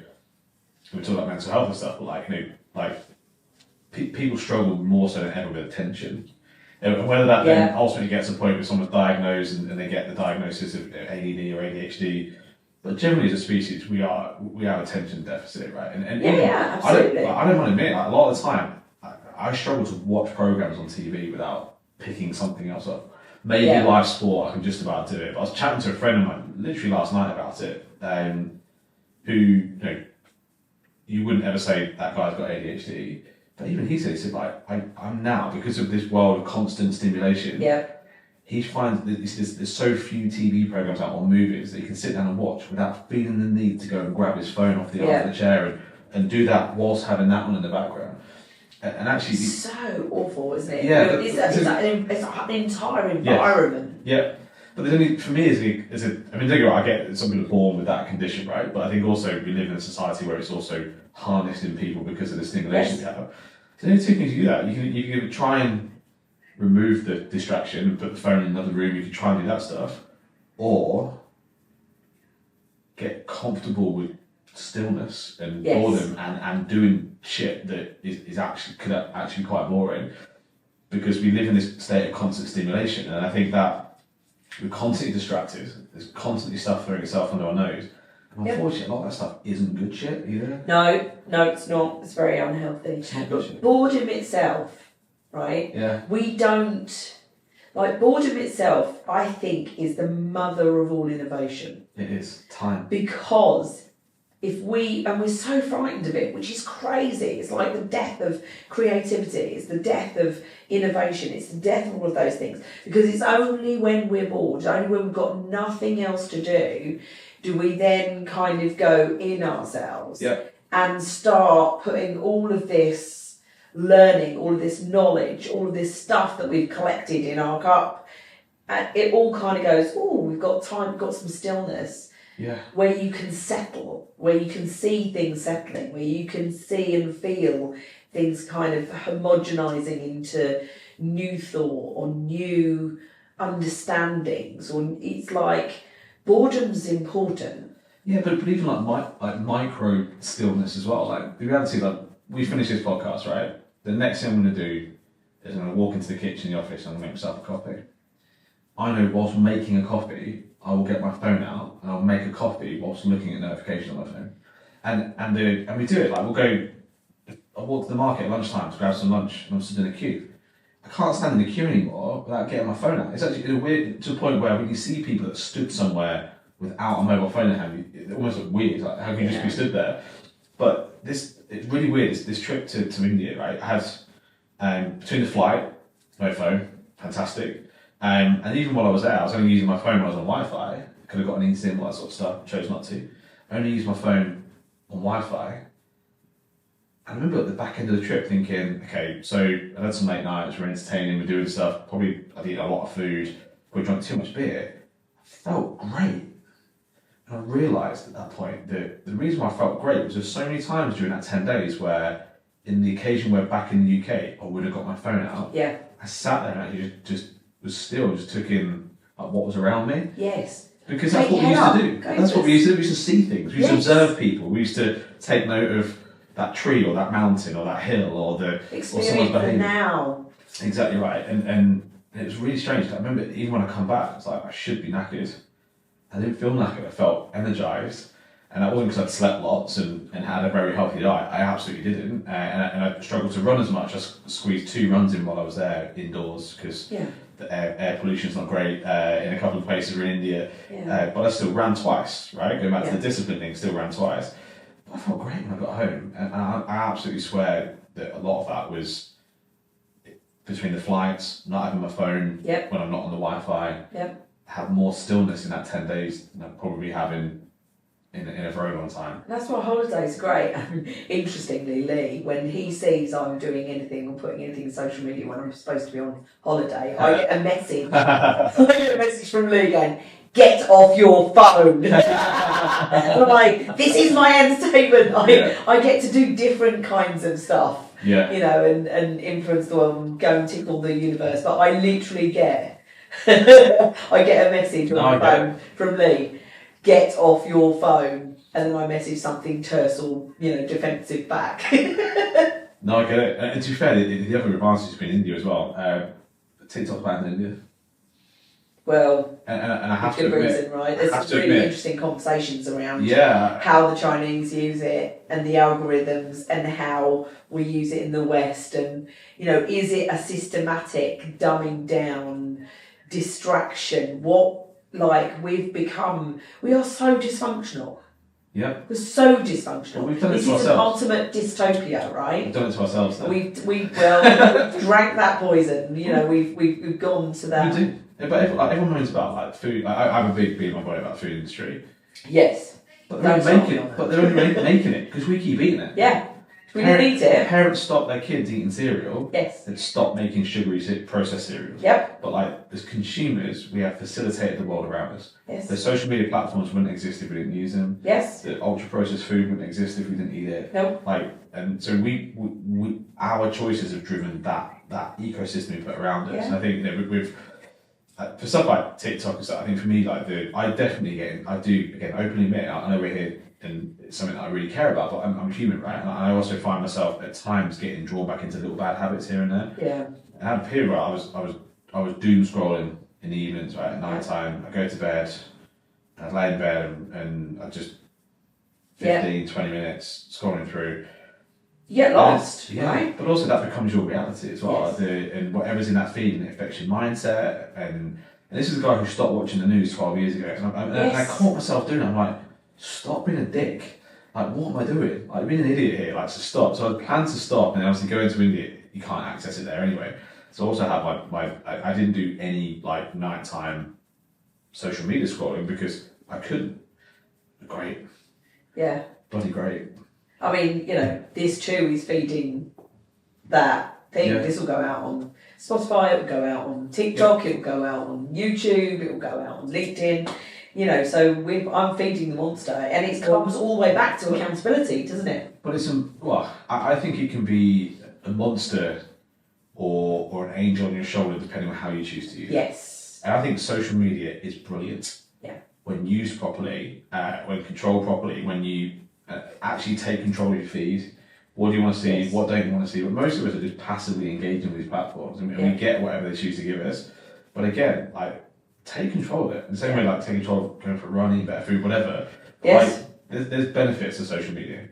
S2: we talk about mental health and stuff, but like, you know, like people struggle more so than ever with attention. And whether that then ultimately gets to a point where someone's diagnosed and they get the diagnosis of ADD or ADHD. But generally, as a species, we have attention deficit, right? And
S1: absolutely.
S2: I don't want to admit, like, a lot of the time, I struggle to watch programs on TV without picking something else up. Maybe live sport, I can just about do it. But I was chatting to a friend of mine literally last night about it, who, you know, you wouldn't ever say that guy's got ADHD. But even he said, like, I'm now, because of this world of constant stimulation, he finds that there's so few TV programs out or movies that he can sit down and watch without feeling the need to go and grab his phone off the arm of the chair and do that whilst having that on in the background. And actually...
S1: It's so awful, isn't it?
S2: Yeah.
S1: It's an entire environment.
S2: Yeah. But there's only, for me, I mean, don't get me wrong, I get some people are born with that condition, right? But I think also we live in a society where it's also harnessed in people because of the stimulation we have. So there's two things you do that. You can either try and remove the distraction and put the phone in another room, you can try and do that stuff, or get comfortable with stillness and boredom and doing shit that could actually be quite boring, because we live in this state of constant stimulation. And I think that we're constantly distracted. There's constantly stuff throwing itself under our nose. And unfortunately, a lot of that stuff isn't good shit either.
S1: No, it's not. It's very unhealthy.
S2: It's not good shit.
S1: Boredom itself, right?
S2: Yeah.
S1: We don't... Like, boredom itself, I think, is the mother of all innovation.
S2: It is. Time.
S1: Because we're so frightened of it, which is crazy. It's like the death of creativity. It's the death of innovation. It's the death of all of those things. Because it's only when we're bored, only when we've got nothing else to do we then kind of go in ourselves and start putting all of this learning, all of this knowledge, all of this stuff that we've collected in our cup, and it all kind of goes, oh, we've got time, we've got some stillness.
S2: Yeah.
S1: Where you can settle, where you can see things settling, where you can see and feel things kind of homogenizing into new thought or new understandings. Or it's like boredom's important.
S2: Yeah, but even like micro stillness as well. Like the reality, like we finish this podcast, right? The next thing I'm going to do is I'm going to walk into the kitchen in the office and I'm going to make myself a coffee. I know whilst making a coffee, I will get my phone out and I'll make a coffee whilst looking at notifications on my phone. And we do it, like I'll walk to the market at lunchtime to grab some lunch and I'm stood in a queue. I can't stand in the queue anymore without getting my phone out. It's actually weird to the point where when you see people that stood somewhere without a mobile phone in hand, it almost looks weird. Like, how can you just be stood there? But it's really weird. This trip to India, right? I had between the flight, no phone, fantastic. And even while I was there, I was only using my phone when I was on Wi-Fi. Could have got an eSIM, all that sort of stuff. Chose not to. I only used my phone on Wi-Fi. I remember at the back end of the trip thinking, okay, so I had some late nights, we're entertaining, we're doing stuff. Probably I'd eaten a lot of food. We drank too much beer. I felt great. And I realised at that point that the reason why I felt great was there's so many times during that 10 days where, in the occasion where back in the UK, I would have got my phone out.
S1: Yeah.
S2: I sat there and actually just was still, just took in like, what was around me.
S1: Yes.
S2: Because that's what we used to do. That's what we used to do. We used to see things. We used to observe people. We used to take note of that tree or that mountain or that hill or someone's behaviour.
S1: Now.
S2: Exactly right. And it was really strange. I remember even when I come back, it's like I should be knackered. I didn't feel knackered. I felt energised. And that wasn't because I'd slept lots and had a very healthy diet. I absolutely didn't. And I struggled to run as much. I squeezed 2 runs in while I was there indoors because the air pollution's not great in a couple of places in India. Yeah. But I still ran twice, right? Going back to the discipline thing, still ran twice. But I felt great when I got home. And I absolutely swear that a lot of that was between the flights, not having my phone when I'm not on the Wi-Fi. Have more stillness in that 10 days than I probably have in in a very long time.
S1: That's why holidays are great. Interestingly, Lee, when he sees I'm doing anything or putting anything in social media when I'm supposed to be on holiday, I get a message. I get a message from Lee going, "Get off your phone." I'm like, this is my entertainment. I get to do different kinds of stuff.
S2: Yeah.
S1: You know, and influence the world and go and tickle the universe. But I literally get I get a message on my phone from Lee, "Get off your phone," and then I message something terse or, you know, defensive back.
S2: No, I get it. And to be fair, the other advantage has been India as well. TikTok's banned in India.
S1: Well,
S2: and I have to
S1: good
S2: admit,
S1: reason, right? There's some really interesting conversations around how the Chinese use it and the algorithms and how we use it in the West, and, you know, is it a systematic dumbing down distraction? We are so dysfunctional.
S2: Yeah.
S1: We're so dysfunctional.
S2: Well, we've done
S1: this
S2: it to
S1: is
S2: ourselves.
S1: An ultimate dystopia, right?
S2: We've done it to ourselves, though.
S1: We've drank that poison. You know, we've gone to that.
S2: We do. Yeah, but everyone knows about like food. I'm a big in my body about the food industry.
S1: Yes.
S2: But they're only making it because we keep eating it.
S1: Yeah. We didn't eat it.
S2: Parents stop their kids eating cereal.
S1: Yes.
S2: And stop making sugary processed cereals.
S1: Yep.
S2: But like as consumers, we have facilitated the world around us.
S1: Yes.
S2: The social media platforms wouldn't exist if we didn't use them.
S1: Yes.
S2: The ultra processed food wouldn't exist if we didn't eat it.
S1: No.
S2: And so we our choices have driven that ecosystem we put around us.
S1: Yeah.
S2: And I think, you know, with for stuff like TikTok and stuff, I think for me, like I do again openly admit, I know we're here and it's something that I really care about, but I'm human, right? And I also find myself at times getting drawn back into little bad habits here and there.
S1: Yeah.
S2: I had a period where I was doom scrolling in the evenings, right? At night time, I go to bed, I lay in bed and I just 15, 20 minutes scrolling through.
S1: You get lost, right?
S2: But also that becomes your reality as well.
S1: Yes.
S2: And whatever's in that feed, and it affects your mindset. And this is a guy who stopped watching the news 12 years ago. And I caught myself doing it. I'm like, stop being a dick. Like, what am I doing? Like, being an idiot here, like, to stop. So I planned to stop, and obviously going to India, you can't access it there anyway. So I also had I didn't do any, like, nighttime social media scrolling because I couldn't. Great.
S1: Yeah.
S2: Bloody great.
S1: I mean, you know, this too is feeding that thing. Yeah. This will go out on Spotify, it will go out on TikTok, it will go out on YouTube, it will go out on LinkedIn. You know, so I'm feeding the monster, and it comes all the way back to accountability, doesn't it?
S2: But I think it can be a monster or an angel on your shoulder, depending on how you choose to use it.
S1: Yes.
S2: And I think social media is brilliant.
S1: Yeah.
S2: When used properly, when controlled properly, when you actually take control of your feed. What do you want to see? Yes. What don't you want to see? But most of us are just passively engaging with these platforms, and we get whatever they choose to give us. But again, like, take control of it. In the same way, like, take control of going for a run, eat better food, whatever.
S1: Yes.
S2: Like, there's benefits to social media.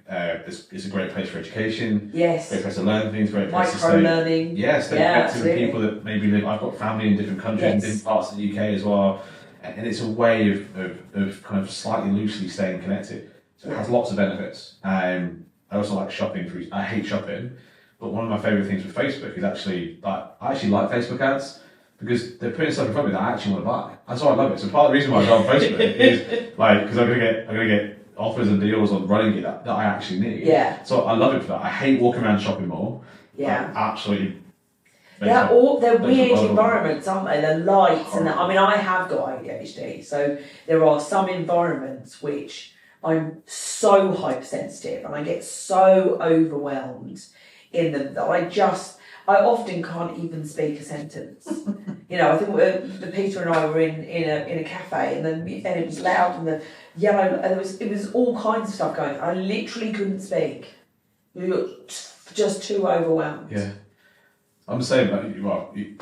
S2: It's a great place for education.
S1: Yes.
S2: Great place to learn things. Great place
S1: Micro learning.
S2: Stay connected with people that maybe live. I've got family in different countries, in different parts of the UK as well, and it's a way of kind of slightly loosely staying connected. So it has lots of benefits. I also like shopping. I hate shopping, but one of my favourite things with Facebook is actually I actually like Facebook ads because they're putting stuff in front of me that I actually want to buy. That's why I love it. So part of the reason why I go on Facebook is like because I'm gonna get offers and deals on running gear that I actually need.
S1: Yeah.
S2: So I love it for that. I hate walking around shopping mall.
S1: Yeah.
S2: Absolutely.
S1: They're weird environments, aren't they? The lights and I mean, I have got ADHD, so there are some environments which I'm so hypersensitive and I get so overwhelmed in them that I often can't even speak a sentence. You know, I think Peter and I were in a cafe and it was loud and the yellow and it was all kinds of stuff going. I literally couldn't speak. We were just too overwhelmed.
S2: Yeah, I'm the same. Obviously,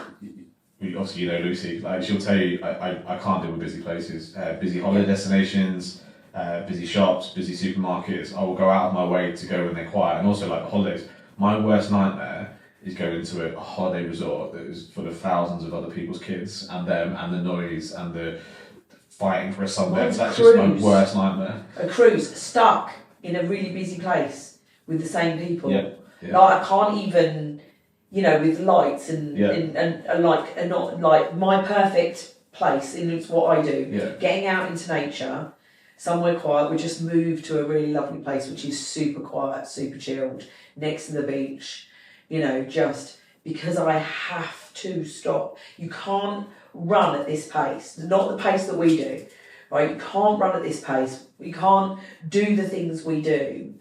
S2: you know Lucy. Like, she'll tell you, I can't deal with busy places, busy holiday destinations. Busy shops, busy supermarkets. I will go out of my way to go when they're quiet. And also, like, the holidays, my worst nightmare is going to a holiday resort that is full of thousands of other people's kids and them and the noise and the fighting for a sunbed. That's just my worst nightmare.
S1: A cruise stuck in a really busy place with the same people.
S2: Yeah.
S1: Like, I can't even, you know, with lights and not like my perfect place, and it's what I do.
S2: Yeah.
S1: Getting out into nature. somewhere quiet. We just moved to a really lovely place, which is super quiet, super chilled, next to the beach, you know, just because I have to stop. You can't run at this pace, not the pace that we do, right? You can't run at this pace. You can't do the things we do.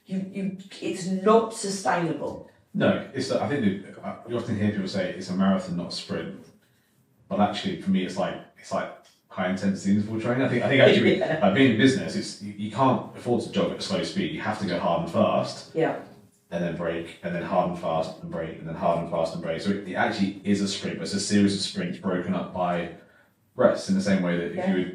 S1: It's not sustainable.
S2: No, I think you often hear people say it's a marathon, not a sprint. But actually, for me, it's like high intensity interval training. I think actually, like being in business, you can't afford to jog at a slow speed. You have to go hard and fast.
S1: Yeah.
S2: And then break, and then hard and fast and break, and then hard and fast and break. So it actually is a sprint, but it's a series of sprints broken up by rests. In the same way that if you were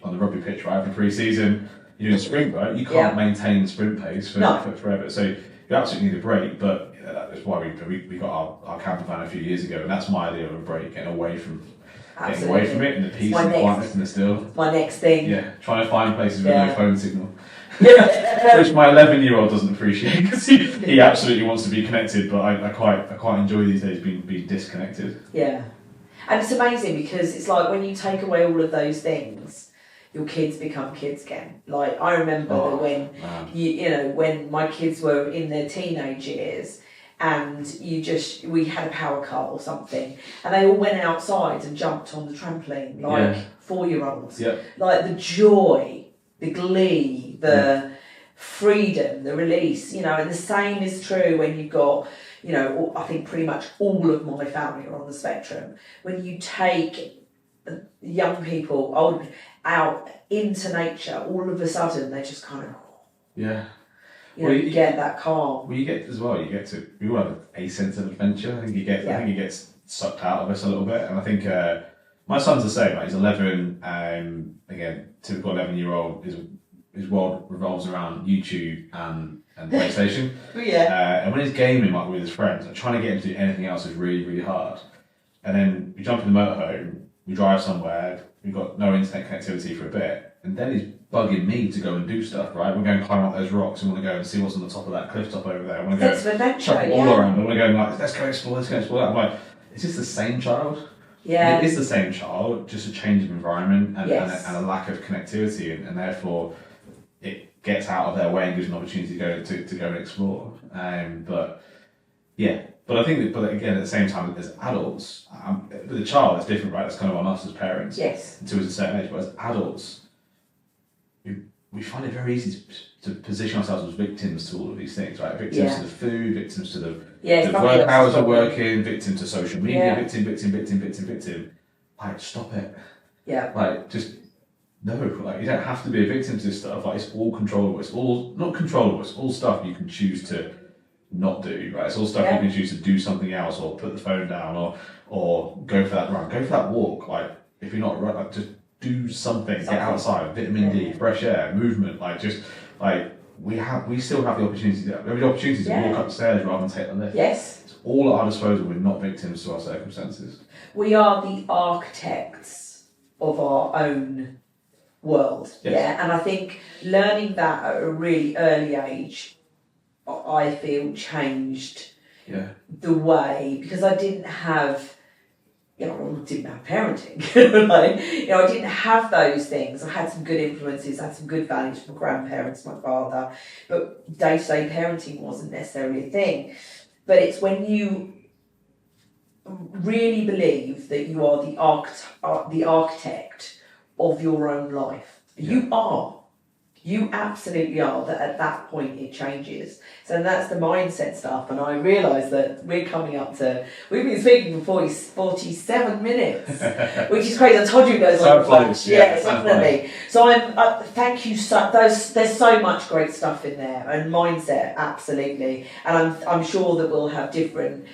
S2: on the rugby pitch, right, for pre-season, you're doing a sprint, right? You can't maintain the sprint pace for forever. So you absolutely need a break. But that's why we got our camper van a few years ago, and that's my idea of a break, getting away from it, and the peace and quietness and the still.
S1: My next thing.
S2: Yeah, trying to find places with no phone signal. Which my 11-year-old doesn't appreciate because he absolutely wants to be connected, but I quite enjoy these days being disconnected.
S1: Yeah, and it's amazing because it's like when you take away all of those things, your kids become kids again. Like I remember that when you know when my kids were in their teenage years, and we had a power car or something, and they all went outside and jumped on the trampoline like 4-year-olds.
S2: Yeah.
S1: Like the joy, the glee, the freedom, the release, you know, and the same is true when you've got, you know, I think pretty much all of my family are on the spectrum. When you take young people, older people, out into nature, all of a sudden they just kind of, you get that calm.
S2: Well, you get we all have a sense of adventure. I think he gets sucked out of us a little bit, and I think my son's the same. Like he's 11. Again, typical 11-year-old. His world revolves around YouTube and PlayStation. And when he's gaming like with his friends, like, trying to get him to do anything else is really, really hard. And then we jump in the motorhome, we drive somewhere, we've got no internet connectivity for a bit, and then he's bugging me to go and do stuff, right? We're going to climb up those rocks, and want to go and see what's on the top of that cliff top over there. I want to go chuck a ball around, I want to go and like, let's go explore that. I'm like, is this the same child?
S1: Yeah.
S2: It is the same child, just a change of environment and a lack of connectivity, and therefore it gets out of their way and gives an opportunity to go and explore. But I think but again at the same time as adults, with a child it's different, right? That's kind of on us as parents.
S1: Yes.
S2: Until it's a certain age, but as adults, we find it very easy to position ourselves as victims to all of these things, right? Victims to the food, victims to the work hours are working, victim to social media, victim. Like, stop it.
S1: Yeah.
S2: Like, just, no, like, you don't have to be a victim to this stuff. Like, it's all controllable. It's all, not controllable, it's all stuff you can choose to not do, right? It's all stuff you can choose to do something else, or put the phone down, or go for that run, go for that walk. Like, if you're not, like, just do something, get outside, vitamin D, fresh air, movement, like, just, like, we still have the opportunity to walk up the stairs rather than take the lift.
S1: Yes.
S2: It's all at our disposal. We're not victims to our circumstances.
S1: We are the architects of our own world.
S2: Yes.
S1: Yeah. And I think learning that at a really early age, I feel changed the way, because I didn't have, I didn't have parenting. I didn't have those things. I had some good influences, I had some good values from my grandparents, my father, but day-to-day parenting wasn't necessarily a thing. But it's when you really believe that you are the architect of your own life. You absolutely are. That at that point it changes. So that's the mindset stuff. And I realise that we've been speaking for 47 minutes, which is crazy. I told you it goes on flash. Yeah, definitely. So thank you. There's so much great stuff in there, and mindset, absolutely. And I'm sure that we'll have different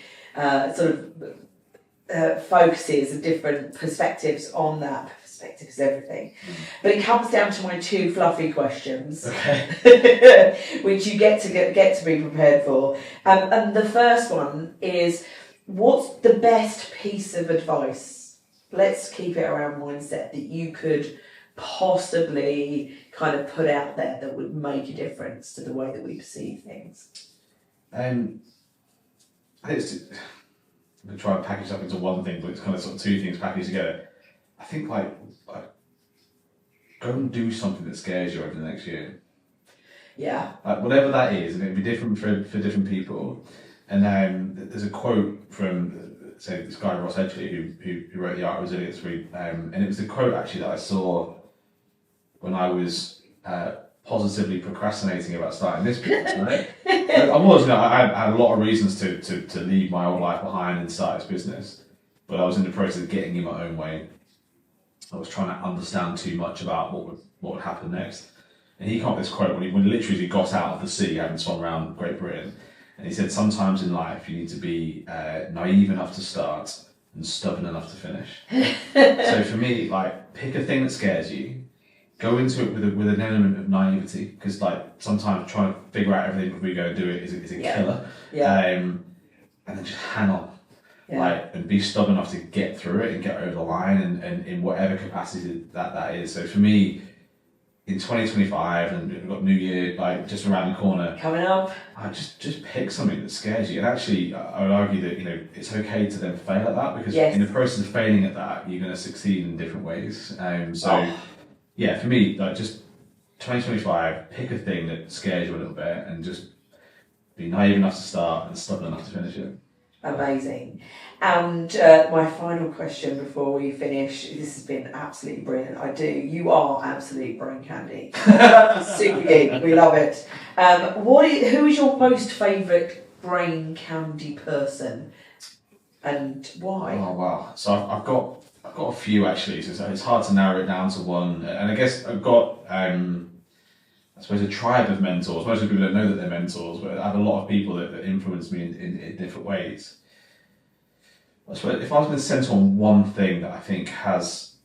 S1: focuses and different perspectives on that. Perspective is everything. But it comes down to my two fluffy questions, which you get to be prepared for. And the first one is, what's the best piece of advice, let's keep it around mindset, that you could possibly kind of put out there that would make a difference to the way that we perceive things? I think I'm going to try and package up into one thing, but it's kind of sort of two things packaged together. I think like
S2: go and do something that scares you over the next year.
S1: Yeah.
S2: Like whatever that is, and it'll be different for different people. And there's a quote from, say, this guy Ross Edgley who wrote The Art of Resilience, and it was the quote actually that I saw when I was positively procrastinating about starting this business. Right? I was, I had a lot of reasons to leave my old life behind and start this business, but I was in the process of getting in my own way. I was trying to understand too much about what would happen next. And he came up with this quote when literally he got out of the sea, having swum around Great Britain, and he said, sometimes in life you need to be naive enough to start and stubborn enough to finish. So for me, like, pick a thing that scares you, go into it with an element of naivety, because like sometimes trying to figure out everything before you go and do it is a killer.
S1: Yeah.
S2: And then just hang on.
S1: Yeah.
S2: Like, and be stubborn enough to get through it and get over the line, and in whatever capacity that is. So for me, in 2025, and we've got New Year like just around the corner
S1: coming up,
S2: I just pick something that scares you. And actually, I would argue that it's okay to then fail at that, because in the process of failing at that, you're going to succeed in different ways. Yeah, for me, like, just 2025, pick a thing that scares you a little bit, and just be naive enough to start and stubborn enough to finish it.
S1: Amazing. And my final question before we finish, this has been absolutely brilliant. You are absolute brain candy. Super geek, we love it. Who is your most favourite brain candy person, and why?
S2: Oh wow! So I've got a few actually. So it's hard to narrow it down to one. And I guess I've got I suppose a tribe of mentors. Most people don't know that they're mentors, but I have a lot of people that influence me in different ways. I suppose if I was going to centre on one thing that I think has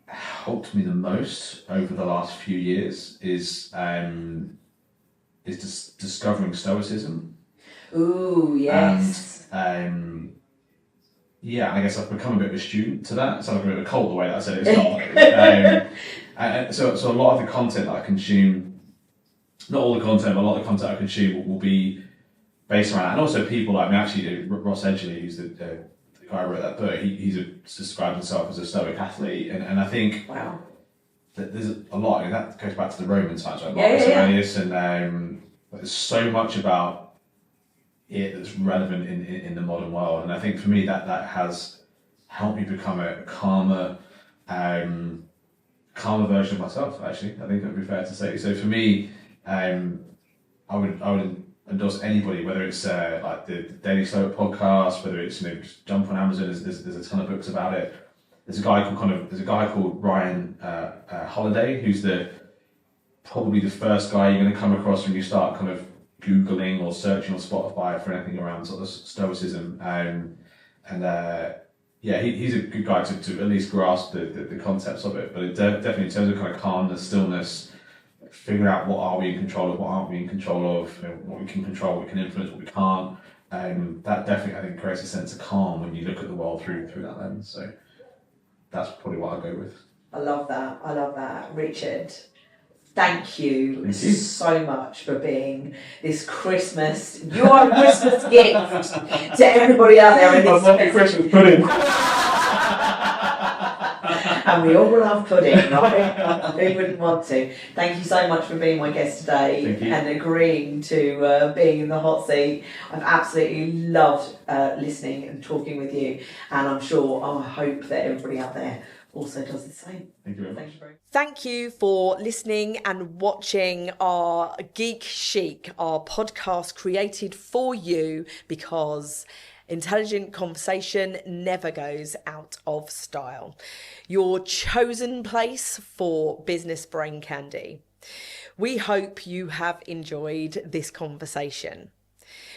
S2: helped me the most over the last few years is discovering Stoicism.
S1: Ooh, yes.
S2: And I guess I've become a bit of a student to that. It's like a bit of a cult the way that I said it's not. So a lot of the content that I consume, not all the content, but a lot of the content I consume will be based around that. And also people like, actually Ross Edgley, who's the guy who wrote that book, he's described himself as a Stoic athlete, and I think that there's a lot, and that goes back to the Roman times, right? Marcus Aurelius, and there's so much about it that's relevant in the modern world, and I think for me that has helped me become a calmer version of myself. Actually, I think it would be fair to say. So for me, I would endorse anybody, whether it's like the Daily Stoic podcast, whether it's just jump on Amazon. There's a ton of books about it. There's a guy called Ryan Holiday, who's probably the first guy you're going to come across when you start kind of Googling or searching on Spotify for anything around sort of Stoicism. He's a good guy to at least grasp the concepts of it. But it definitely, in terms of kind of calmness, stillness, figure out what are we in control of, what aren't we in control of, what we can control, what we can influence, what we can't. That definitely, I think, creates a sense of calm when you look at the world through that lens. So that's probably what I'll go with.
S1: I love that. Richard, thank you so much for being this Christmas. You are a Christmas gift to everybody out there in this.
S2: I'll Christmas pudding.
S1: And we all love pudding, right? Who wouldn't want to? Thank you so much for being my guest today and agreeing to being in the hot seat. I've absolutely loved listening and talking with you, and I hope that everybody out there also does the same.
S2: Thank you very much.
S1: Thank you for listening and watching our Geek Chic, our podcast created for you because intelligent conversation never goes out of style. Your chosen place for business brain candy. We hope you have enjoyed this conversation.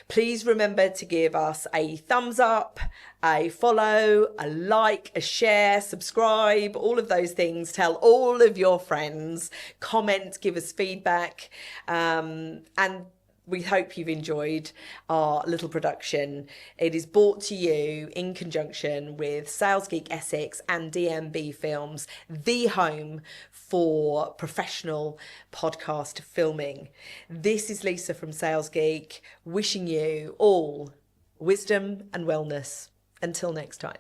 S1: Please remember to give us a thumbs up, a follow, a like, a share, subscribe, all of those things. Tell all of your friends, comment, give us feedback, and we hope you've enjoyed our little production. It is brought to you in conjunction with Sales Geek Essex and DMB Films, the home for professional podcast filming. This is Lisa from Sales Geek, wishing you all wisdom and wellness. Until next time.